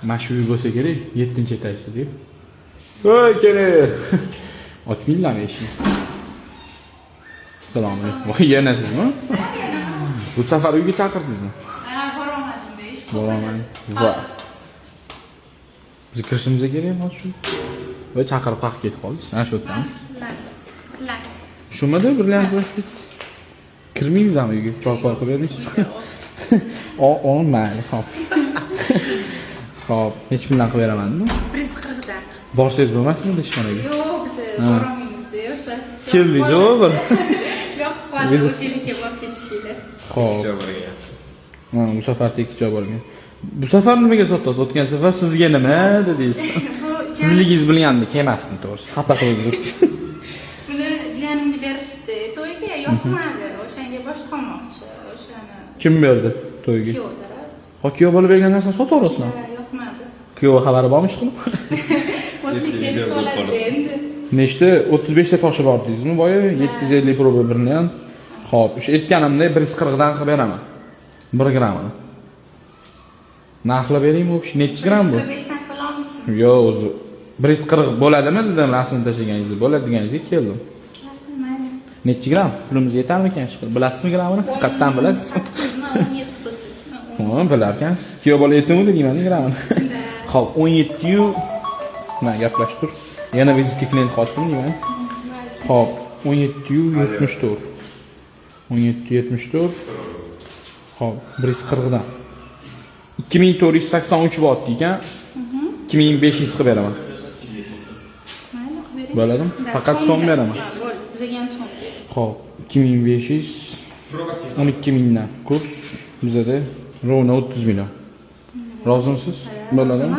Mana shu uy bo'lsa kerak, 7-etajda deb. Voy kerak. Ochminglarmi eshikni? Salom alaykum. Voy yana sizmi? Bu safar uyga chaqirdingizmi? Ha, borolmadim ish. Borolmadim. Va. Biz kirishimizga kerakmi shu? Voy chaqirib qaqib ketib qoldingiz. Ana shu yerdan. Shumada birlar bo'lishdik. Kirmaymizmi uyga? Choy qo'yib berdingiz. Mayli, xo'p. Xo'p, hech bilan qilib beramanmi? 140 dan. Borsangiz bo'lmasmidi ishxonaga? Yo'q, biz borolmaymiz-da, o'sha. Keldingiz-ku bir. Yo'q, qoldi o'ziniki borib ketishinglar. Xo'p. Mana bu safar tekki joy bo'lgan. Bu safar nimaga sotasiz? O'tgan safar sizga nima dedingiz? Sizligingiz bilgandik, emasdi to'g'risi. Xafa qildik. Buni jiyanimga berishdi. To'yga yoqmadi. O'shanga boshqa olmoqchi. O'shani. Kim berdi to'yga? Kuyov taraf. Kuyov bo'lib bergan narsani sotaverasizmi? Yoqmadi. Kuyov xabari bormi ishqilib? O'zbek kelishib oladi endi. Nechta 35 ta toshi bor deysizmi? Boya 750 proba birini ham. Xo'p, o'sha aytganimda 140 dan qilib beraman. 1 grammini. Narxlab beraymi? O'sha necha gram bu? 45 dan qila olmaysizmi? Yo'q, o'zi 140 bo'ladimi dedim, rasmni tashlaganingizda bo'ladi deganingizga keldim. Mayli. Necha gram? Pulimiz yetarmi ekan ishqilib? Bilasizmi gramini? Qayerdan bilasiz? 17 bo'lsin. Ha, bilarkansiz. Kuyov bola aytdimi deyman gramini. Xo'p, 17 yu mana gaplashib tur. Yana vizitga klient qotdim deyman. Xo'p, 17 yu 74. 17 74. Xo'p, 140 dan. 2483 vot ekan. 2500 qilib beraman. Mayli, bering. Bo'ladimi? Faqat so'm beraman. Bo'ldi, bizga ham so'm. Xo'p, 2500 12000 dan kurs bizada rovna 30 million. Rozimisiz? Bo'ladimi?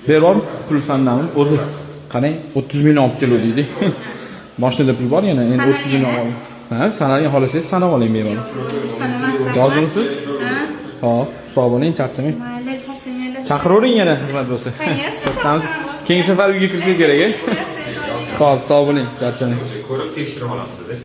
Beror pul sandami? O'zi qarang, 30 million olib keldi. Mashinada pul bor yana, endi 30 million ol. Ha, sanalgan xolasangiz sanab oling bemalol. Rozimisiz? Ha? Xo'p, sog' bo'ling, charchamang. Mayli, charchamanglar. Chaqiravering yana xizmat bo'lsa. Keyingi safar uyga kirsa kerak-a? Xo'p, sog' bo'ling, charchamang. Ko'rib tekshirib olamiz.